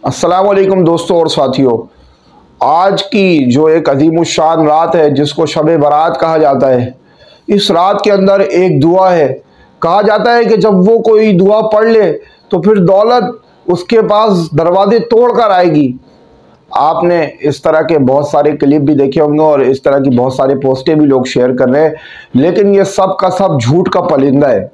अस्सलाम वालेकुम दोस्तों और साथियों। आज की जो एक अजीमुशान रात है जिसको शब बारात कहा जाता है, इस रात के अंदर एक दुआ है। कहा जाता है कि जब वो कोई दुआ पढ़ ले तो फिर दौलत उसके पास दरवाजे तोड़ कर आएगी। आपने इस तरह के बहुत सारे क्लिप भी देखे होंगे और इस तरह की बहुत सारे पोस्टें भी लोग शेयर कर रहे हैं, लेकिन ये सब का सब झूठ का पलिंदा है।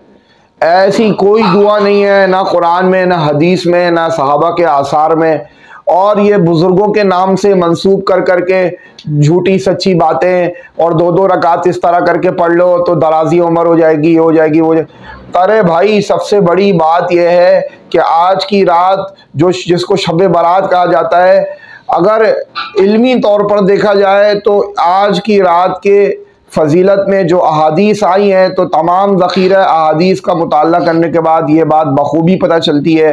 ऐसी कोई दुआ नहीं है, ना कुरान में, ना हदीस में, ना सहाबा के आसार में। और ये बुजुर्गों के नाम से मंसूब कर करके झूठी सच्ची बातें और दो दो रकात इस तरह करके पढ़ लो तो दराजी उम्र हो जाएगी, हो जाएगी, वो अरे भाई, सबसे बड़ी बात यह है कि आज की रात जो जिसको शब बारात कहा जाता है, अगर इल्मी तौर पर देखा जाए तो आज की रात के फजीलत में जो अहादीस आई हैं तो तमाम ज़ख़ीरा अहादीस का मुताला करने के बाद ये बात बखूबी पता चलती है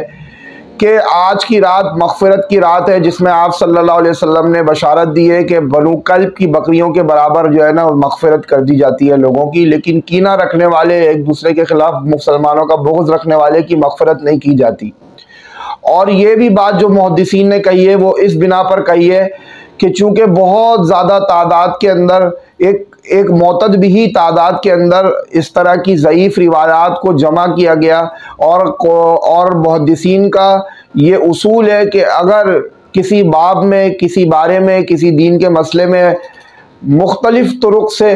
कि आज की रात मग़फ़िरत की रात है, जिसमें आप सल्लल्लाहु अलैहि वसल्लम ने बशारत दी है कि बनु कल्ब की बकरियों के बराबर जो है ना मग़फ़िरत कर दी जाती है लोगों की, लेकिन कीना रखने वाले, एक दूसरे के ख़िलाफ़ मुसलमानों का बुग़्ज़ रखने वाले की मग़फ़िरत नहीं की जाती। और ये भी बात जो मुहद्दिसीन ने कही है वो इस बिना पर कही है कि चूँकि बहुत ज़्यादा तादाद के अंदर एक मोतद भी तादाद के अंदर इस तरह की ज़ईफ़ रिवायात को जमा किया गया। और मुहद्दिसीन का ये उसूल है कि अगर किसी बाब में, किसी बारे में, किसी दीन के मसले में मुख्तलिफ़ तुरुक से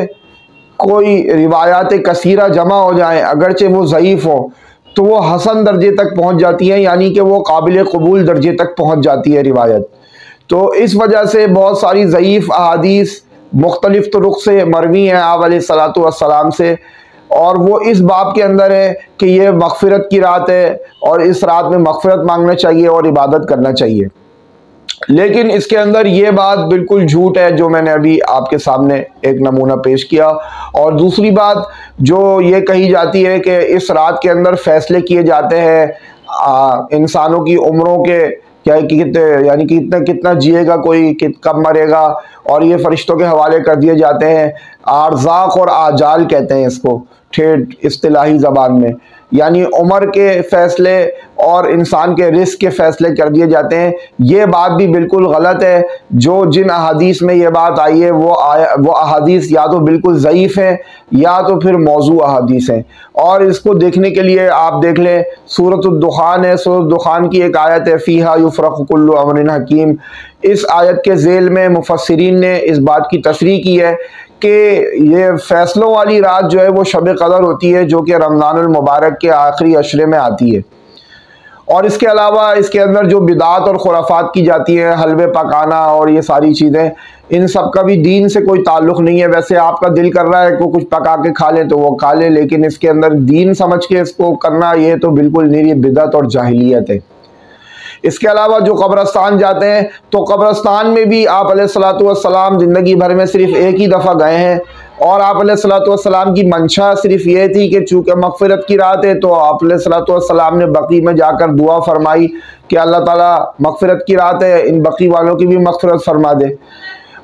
कोई रिवायात कसीरा जमा हो जाएँ, अगरचे वो ज़ईफ़ हो, तो वो हसन दर्जे तक पहुँच जाती है, यानी कि वो काबिल कबूल दर्जे तक पहुँच जाती है रिवायत। तो इस वजह से बहुत सारी ज़ईफ़ अहादीस मुख्तलिफ़ तुरुक से मरवी हैं आप अलैहिस्सलातु वस्सलाम से, और वो इस बाब के अंदर है कि ये मग़फ़िरत की रात है और इस रात में मग़फ़िरत मांगना चाहिए और इबादत करना चाहिए। लेकिन इसके अंदर ये बात बिल्कुल झूठ है जो मैंने अभी आपके सामने एक नमूना पेश किया। और दूसरी बात जो ये कही जाती है कि इस रात के अंदर फ़ैसले किए जाते हैं इंसानों की उम्रों के, क्या कितने, यानी कि कितना जिएगा कोई, कब मरेगा, और ये फरिश्तों के हवाले कर दिए जाते हैं। आरज़ाक़ और आजाल कहते हैं इसको ठेठ इस्तिलाही ज़बान में, यानी उम्र के फ़ैसले और इंसान के रिस्क के फ़ैसले कर दिए जाते हैं। ये बात भी बिल्कुल गलत है। जो जिन अहादीस में ये बात आई है वो अहादीस या तो बिल्कुल ज़ईफ़ हैं या तो फिर मौजू अहादीस हैं। और इसको देखने के लिए आप देख लें, सूरतुद दुखान है, सूरतुद दुखान की एक आयत है, फ़ीहा युफ़रक़ु कुल्लु अम्रिन हकीम। इस आयत के ज़ेल में मुफ़स्सिरीन ने इस बात की तशरीह की है कि ये फ़ैसलों वाली रात जो है वो शब क़दर होती है, जो कि रमज़ानुल मुबारक के आखिरी अशरे में आती है। और इसके अलावा इसके अंदर जो बिदात और खुराफात की जाती है, हलवे पकाना और ये सारी चीज़ें, इन सब का भी दीन से कोई ताल्लुक़ नहीं है। वैसे आपका दिल कर रहा है कि कुछ पका के खा लें तो वो खा लें, लेकिन इसके अंदर दीन समझ के इसको करना, ये तो बिल्कुल निरी बिदअत और जाहिलियत है। इसके अलावा जो कब्रस्तान जाते हैं तो कब्रस्तान में भी आप अलैहिस्सलातु वस्सलाम ज़िंदगी भर में सिर्फ़ एक ही दफ़ा गए हैं, और आप अलैहिस्सलातु वस्सलाम की मंशा सिर्फ ये थी कि चूँकि मग़फ़िरत की रात है तो आप अलैहिस्सलातु वस्सलाम ने बक़ी में जाकर दुआ फरमाई कि अल्लाह ताला मग़फ़िरत की रात है, इन बक़ी वालों की भी मग़फ़िरत फरमा दे।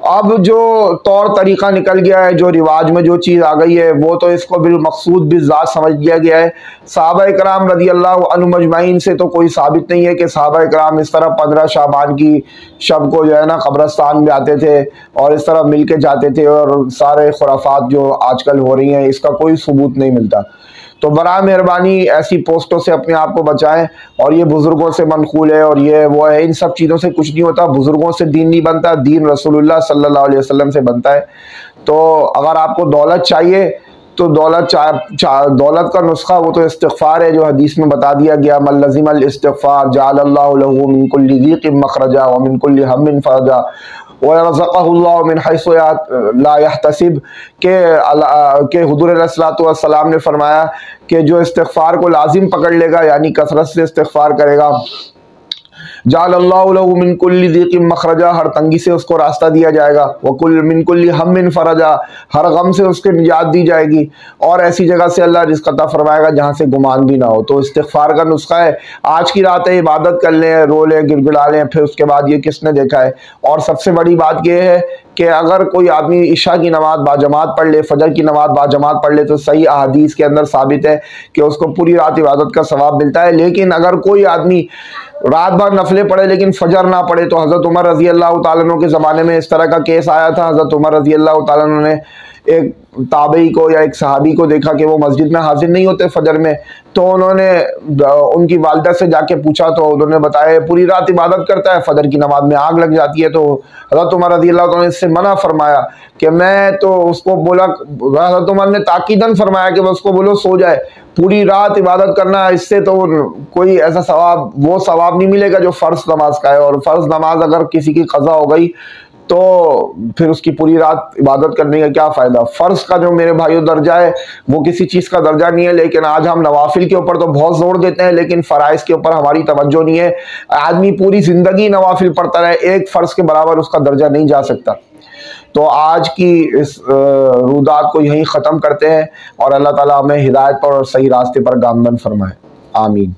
अब जो तौर तरीक़ा निकल गया है, जो रिवाज में जो चीज़ आ गई है, वो तो इसको बिलमक़सूद बिज़ात समझ लिया गया है। सहाबा कराम रज़ियल्लाहु अन्हुम अजमईन से तो कोई साबित नहीं है कि सहाबा कराम इस तरह 15 शाबान की शब को जो है ना कब्रस्तान में आते थे और इस तरह मिल के जाते थे, और सारे खुराफात जो आजकल हो रही हैं इसका कोई सबूत नहीं मिलता। तो बरा मेहरबानी ऐसी पोस्टों से अपने आप को बचाएं, और ये बुज़ुर्गों से मनक़ूल है और ये वो है, इन सब चीज़ों से कुछ नहीं होता। बुज़ुर्गों से दीन नहीं बनता, दीन रसूलुल्लाह सल्लल्लाहु अलैहि वसल्लम से बनता है। तो अगर आपको दौलत चाहिए तो दौलत का नुस्खा वो तो इस्तिग़फ़ार है, जो हदीस में बता दिया गया, मन लज़िमल इस्तिग़फ़ार जअलल्लाहु लहू मिन कुल्लि ज़ीक़िन मख़रजा व मिन कुल्लि हम्मिन फ़रजा व रज़क़हुल्लाहु मिन हैसु ला यहतसिब, के हुज़ूर अलैहिस्सलातु वस्सलाम ने फरमाया कि जो इस्तिग़फ़ार को लाजिम पकड़ लेगा, यानी कसरत से इस्तिग़फ़ार करेगा, जअलल्लाहु लहू मिन कुल्लि ज़ीक़िन मख़रजा, हर तंगी से उसको रास्ता दिया जाएगा, व मिन कुल्लि हम्मिन फ़रजा, हर गम से उसके निजात दी जाएगी, और ऐसी जगह से अल्लाह रिज़्क़ अता फरमाएगा जहाँ से गुमान भी ना हो। तो इस्तिग़फ़ार का नुस्खा है, आज की रात है, इबादत कर लें, रो लें, गिड़गिड़ा लें, फिर उसके बाद ये किसने देखा है। और सबसे बड़ी बात यह है कि अगर कोई आदमी इशा की नमाज़ बाजमात पढ़ ले, फजर की नमाज़ बाजमात पढ़ ले, तो सही अहादीस के अंदर साबित है कि उसको पूरी रात इबादत का सवाब मिलता है। लेकिन अगर कोई आदमी रात भर नफले पढ़े लेकिन फजर ना पढ़े। तो हज़रत उमर रज़ी अल्लाह तआला अन्हु के ज़माने में इस तरह का केस आया था। हज़रत उमर रज़ी अल्लाह तआला अन्हु ने एक ताबई को या एक सहाबी को देखा कि वो मस्जिद में हाजिर नहीं होते फजर में, तो उन्होंने उनकी वालिदा से जाके पूछा, तो उन्होंने बताया पूरी रात इबादत करता है, फजर की नमाज में आग लग जाती है। तो हज़रत उमर रज़ी अल्लाह तआला ने इससे मना फरमाया कि मैं तो उसको बोला, हज़रत उमर ने ताकीदन फरमाया कि उसको बोलो सो जाए, पूरी रात इबादत करना इससे तो कोई ऐसा सवाब, वो सवाब नहीं मिलेगा जो फ़र्ज़ नमाज का है। और फ़र्ज़ नमाज अगर किसी की क़ज़ा हो गई तो फिर उसकी पूरी रात इबादत करने का क्या फ़ायदा। फ़र्ज़ का जो मेरे भाइयों दर्जा है वो किसी चीज़ का दर्जा नहीं है, लेकिन आज हम नवाफिल के ऊपर तो बहुत ज़ोर देते हैं लेकिन फ़राइज़ के ऊपर हमारी तवज्जो नहीं है। आदमी पूरी ज़िंदगी नवाफिल पढ़ता रहे, एक फ़र्ज़ के बराबर उसका दर्जा नहीं जा सकता। तो आज की इस रुदात को यहीं ख़त्म करते हैं और अल्लाह ताला हमें हिदायत पर और सही रास्ते पर गामज़न फरमाए। आमीन।